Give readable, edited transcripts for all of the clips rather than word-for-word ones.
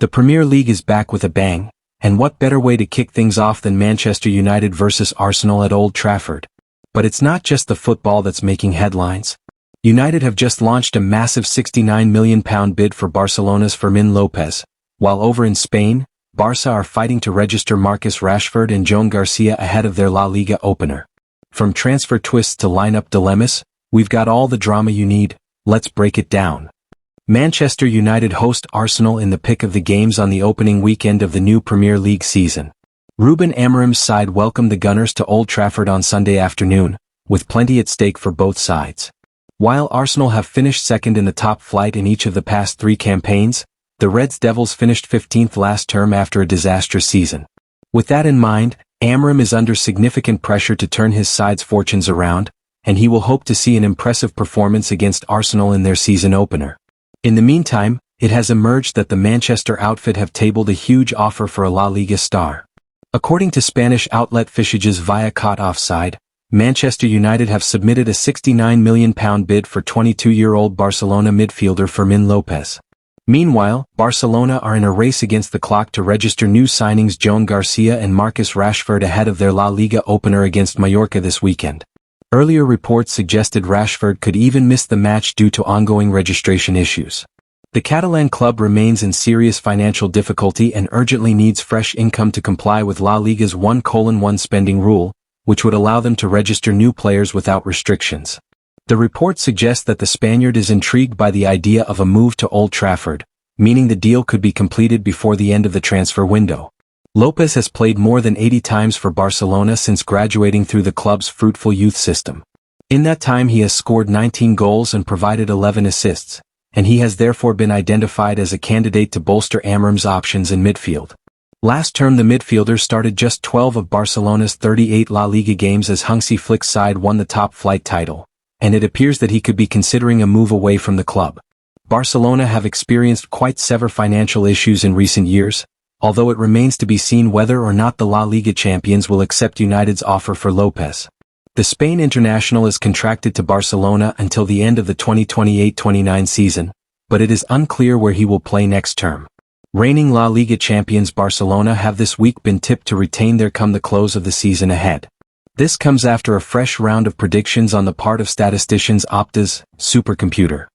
The Premier League is back with a bang, and what better way to kick things off than Manchester United versus Arsenal at Old Trafford? But it's not just the football that's making headlines. United have just launched a massive £69 million bid for Barcelona's Fermin Lopez, while over in Spain, Barca are fighting to register Marcus Rashford and Joan Garcia ahead of their La Liga opener. From transfer twists to lineup dilemmas, we've got all the drama you need. Let's break it down. Manchester United host Arsenal in the pick of the games on the opening weekend of the new Premier League season. Ruben Amorim's side welcomed the Gunners to Old Trafford on Sunday afternoon, with plenty at stake for both sides. While Arsenal have finished second in the top flight in each of the past 3 campaigns, the Reds Devils finished 15th last term after a disastrous season. With that in mind, Amorim is under significant pressure to turn his side's fortunes around, and he will hope to see an impressive performance against Arsenal in their season opener. In the meantime, it has emerged that the Manchester outfit have tabled a huge offer for a La Liga star. According to Spanish outlet Fichajes via Caught Offside, Manchester United have submitted a £69 million bid for 22-year-old Barcelona midfielder Fermin Lopez. Meanwhile, Barcelona are in a race against the clock to register new signings Joan Garcia and Marcus Rashford ahead of their La Liga opener against Mallorca this weekend. Earlier reports suggested Rashford could even miss the match due to ongoing registration issues. The Catalan club remains in serious financial difficulty and urgently needs fresh income to comply with La Liga's 1:1 spending rule, which would allow them to register new players without restrictions. The report suggests that the Spaniard is intrigued by the idea of a move to Old Trafford, meaning the deal could be completed before the end of the transfer window. Lopez has played more than 80 times for Barcelona since graduating through the club's fruitful youth system. In that time he has scored 19 goals and provided 11 assists, and he has therefore been identified as a candidate to bolster Amorim's options in midfield. Last term the midfielder started just 12 of Barcelona's 38 La Liga games as Hansi Flick's side won the top-flight title, and it appears that he could be considering a move away from the club. Barcelona have experienced quite severe financial issues in recent years, although it remains to be seen whether or not the La Liga champions will accept United's offer for Lopez. The Spain international is contracted to Barcelona until the end of the 2028-29 season, but it is unclear where he will play next term. Reigning La Liga champions Barcelona have this week been tipped to retain their come the close of the season ahead. This comes after a fresh round of predictions on the part of statisticians Opta's supercomputer.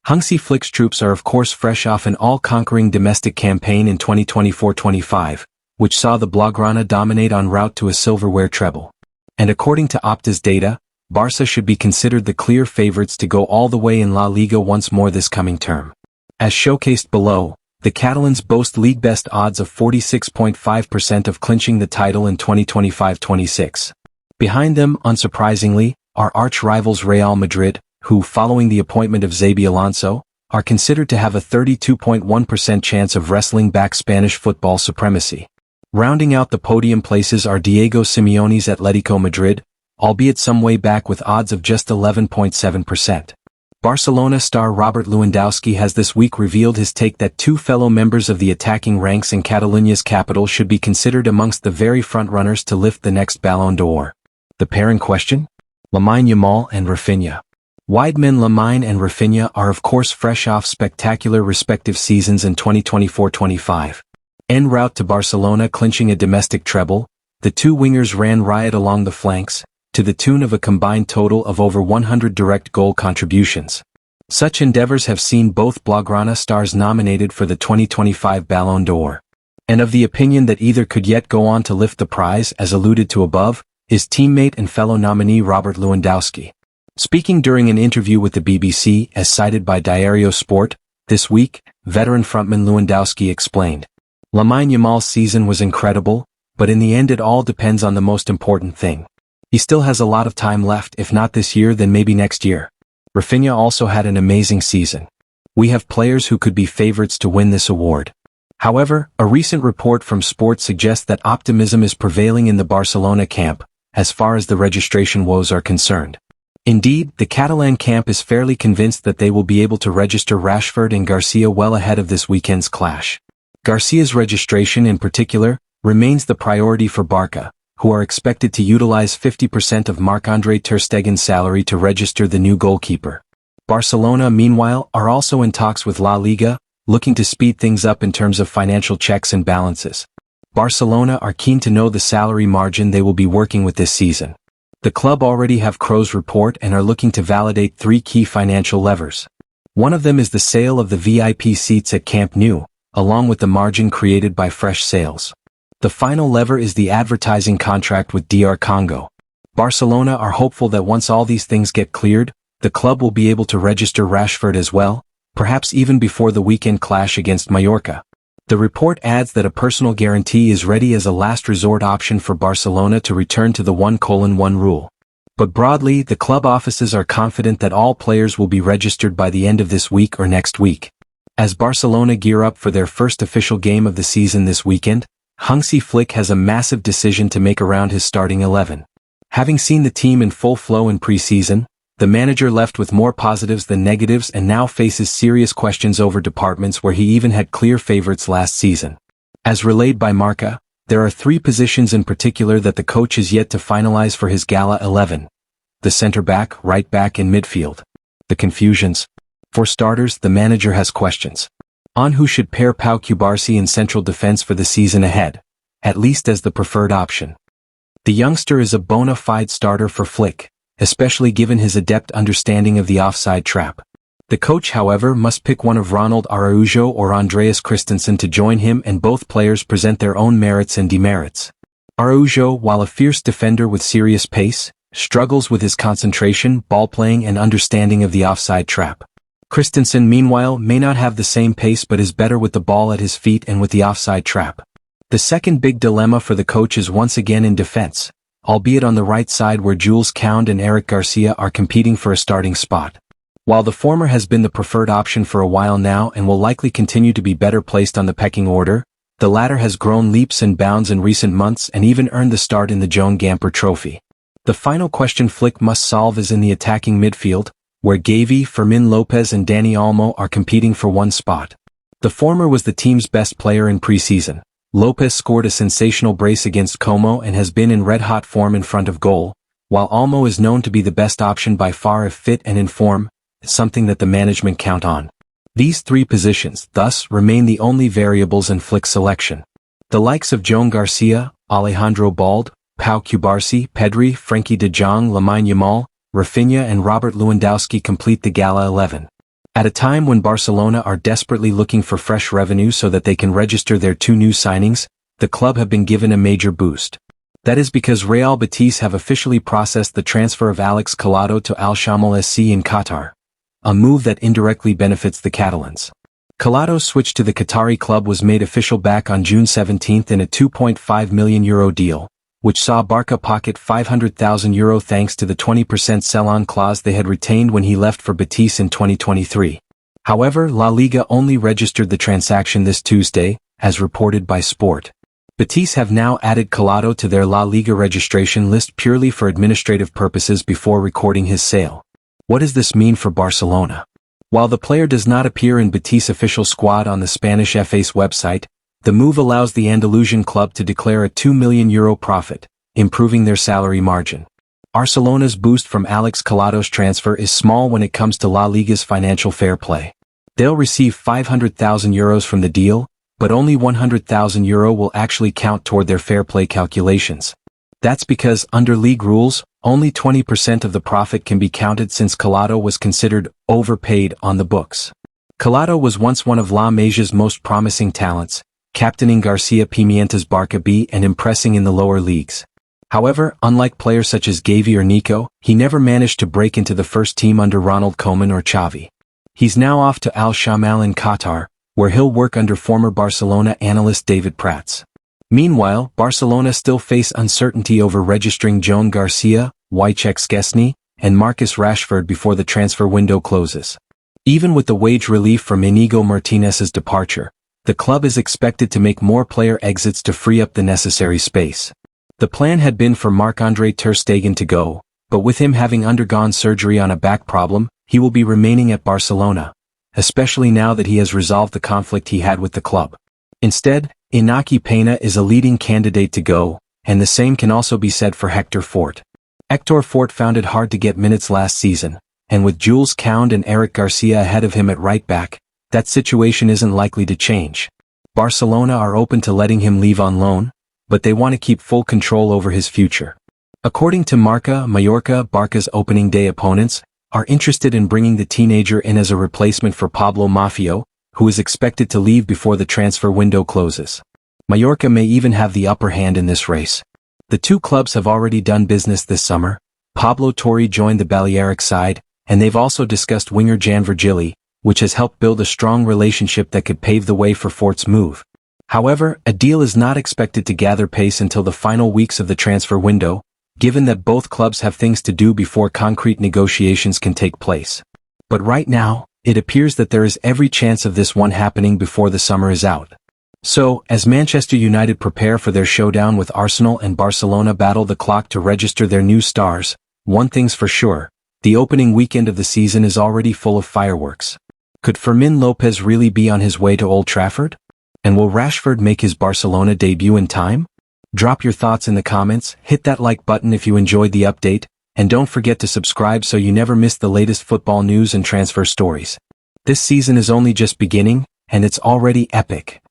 Hansi Flick's troops are of course fresh off an all-conquering domestic campaign in 2024-25, which saw the Blaugrana dominate en route to a silverware treble. And according to Opta's data, Barca should be considered the clear favorites to go all the way in La Liga once more this coming term. As showcased below, the Catalans boast league-best odds of 46.5% of clinching the title in 2025-26. Behind them, unsurprisingly, are arch-rivals Real Madrid, who, following the appointment of Xabi Alonso, are considered to have a 32.1% chance of wrestling back Spanish football supremacy. Rounding out the podium places are Diego Simeone's Atletico Madrid, albeit some way back with odds of just 11.7%. Barcelona star Robert Lewandowski has this week revealed his take that 2 fellow members of the attacking ranks in Catalonia's capital should be considered amongst the very front-runners to lift the next Ballon d'Or. The pair in question? Lamine Yamal and Rafinha. Widemen Lamine and Rafinha are of course fresh off spectacular respective seasons in 2024-25. En route to Barcelona clinching a domestic treble, the 2 wingers ran riot along the flanks, to the tune of a combined total of over 100 direct goal contributions. Such endeavors have seen both Blaugrana stars nominated for the 2025 Ballon d'Or. And of the opinion that either could yet go on to lift the prize as alluded to above, is teammate and fellow nominee Robert Lewandowski. Speaking during an interview with the BBC as cited by Diario Sport, this week, veteran frontman Lewandowski explained, "Lamine Yamal's season was incredible, but in the end it all depends on the most important thing. He still has a lot of time left, if not this year then maybe next year. Rafinha also had an amazing season. We have players who could be favorites to win this award." However, a recent report from Sport suggests that optimism is prevailing in the Barcelona camp, as far as the registration woes are concerned. Indeed, the Catalan camp is fairly convinced that they will be able to register Rashford and Garcia well ahead of this weekend's clash. Garcia's registration in particular remains the priority for Barca, who are expected to utilize 50% of Marc-André ter Stegen's salary to register the new goalkeeper. Barcelona, meanwhile, are also in talks with La Liga, looking to speed things up in terms of financial checks and balances. Barcelona are keen to know the salary margin they will be working with this season. The club already have Crow's report and are looking to validate 3 key financial levers. One of them is the sale of the VIP seats at Camp Nou, along with the margin created by fresh sales. The final lever is the advertising contract with DR Congo. Barcelona are hopeful that once all these things get cleared, the club will be able to register Rashford as well, perhaps even before the weekend clash against Mallorca. The report adds that a personal guarantee is ready as a last resort option for Barcelona to return to the 1:1 rule. But broadly, the club offices are confident that all players will be registered by the end of this week or next week. As Barcelona gear up for their first official game of the season this weekend, Hansi Flick has a massive decision to make around his starting 11. Having seen the team in full flow in pre-season, the manager left with more positives than negatives and now faces serious questions over departments where he even had clear favorites last season. As relayed by Marca, there are 3 positions in particular that the coach is yet to finalize for his Gala 11. The center-back, right-back and midfield. The confusions. For starters, the manager has questions on who should pair Pau Cubarsí in central defense for the season ahead, at least as the preferred option. The youngster is a bona fide starter for Flick, especially given his adept understanding of the offside trap. The coach, however, must pick one of Ronald Araujo or Andreas Christensen to join him, and both players present their own merits and demerits. Araujo, while a fierce defender with serious pace, struggles with his concentration, ball playing and understanding of the offside trap. Christensen, meanwhile, may not have the same pace but is better with the ball at his feet and with the offside trap. The second big dilemma for the coach is once again in defense, albeit on the right side where Jules Koundé and Eric Garcia are competing for a starting spot. While the former has been the preferred option for a while now and will likely continue to be better placed on the pecking order, the latter has grown leaps and bounds in recent months and even earned the start in the Joan Gamper Trophy. The final question Flick must solve is in the attacking midfield, where Gavi, Fermin, Lopez and Dani Olmo are competing for one spot. The former was the team's best player in pre-season. Lopez scored a sensational brace against Como and has been in red-hot form in front of goal, while Olmo is known to be the best option by far if fit and in form, something that the management count on. These 3 positions, thus, remain the only variables in Flick's selection. The likes of Joan Garcia, Alejandro Balde, Pau Cubarsí, Pedri, Frenkie de Jong, Lamine Yamal, Rafinha and Robert Lewandowski complete the Gala 11. At a time when Barcelona are desperately looking for fresh revenue so that they can register their 2 new signings, the club have been given a major boost. That is because Real Betis have officially processed the transfer of Alex Collado to Al Shamal SC in Qatar, a move that indirectly benefits the Catalans. Collado's switch to the Qatari club was made official back on June 17 in a €2.5 million deal, which saw Barca pocket €500,000 thanks to the 20% sell-on clause they had retained when he left for Betis in 2023. However, La Liga only registered the transaction this Tuesday, as reported by Sport. Betis have now added Collado to their La Liga registration list purely for administrative purposes before recording his sale. What does this mean for Barcelona? While the player does not appear in Betis' official squad on the Spanish FA's website, the move allows the Andalusian club to declare a €2 million profit, improving their salary margin. Barcelona's boost from Alex Collado's transfer is small when it comes to La Liga's financial fair play. They'll receive €500,000 from the deal, but only €100,000 will actually count toward their fair play calculations. That's because, under league rules, only 20% of the profit can be counted since Collado was considered overpaid on the books. Collado was once one of La Masia's most promising talents, captaining Garcia Pimienta's Barca B and impressing in the lower leagues. However, unlike players such as Gavi or Nico, he never managed to break into the first team under Ronald Koeman or Xavi. He's now off to Al Shamal in Qatar, where he'll work under former Barcelona analyst David Prats. Meanwhile, Barcelona still face uncertainty over registering Joan Garcia, Wojciech Szczesny, and Marcus Rashford before the transfer window closes. Even with the wage relief from Inigo Martinez's departure, the club is expected to make more player exits to free up the necessary space. The plan had been for Marc-Andre ter Stegen to go, but with him having undergone surgery on a back problem, he will be remaining at Barcelona, especially now that he has resolved the conflict he had with the club. Instead, Iñaki Peña is a leading candidate to go, and the same can also be said for Hector Fort. Hector Fort found it hard to get minutes last season, and with Jules Koundé and Eric Garcia ahead of him at right back, that situation isn't likely to change. Barcelona are open to letting him leave on loan, but they want to keep full control over his future. According to Marca, Mallorca, Barca's opening day opponents, are interested in bringing the teenager in as a replacement for Pablo Maffio, who is expected to leave before the transfer window closes. Mallorca may even have the upper hand in this race. The two clubs have already done business this summer. Pablo Torre joined the Balearic side, and they've also discussed winger Jan Virgili, which has helped build a strong relationship that could pave the way for Fort's move. However, a deal is not expected to gather pace until the final weeks of the transfer window, given that both clubs have things to do before concrete negotiations can take place. But right now, it appears that there is every chance of this one happening before the summer is out. So, as Manchester United prepare for their showdown with Arsenal and Barcelona battle the clock to register their new stars, one thing's for sure, the opening weekend of the season is already full of fireworks. Could Fermin Lopez really be on his way to Old Trafford? And will Rashford make his Barcelona debut in time? Drop your thoughts in the comments, hit that like button if you enjoyed the update, and don't forget to subscribe so you never miss the latest football news and transfer stories. This season is only just beginning, and it's already epic.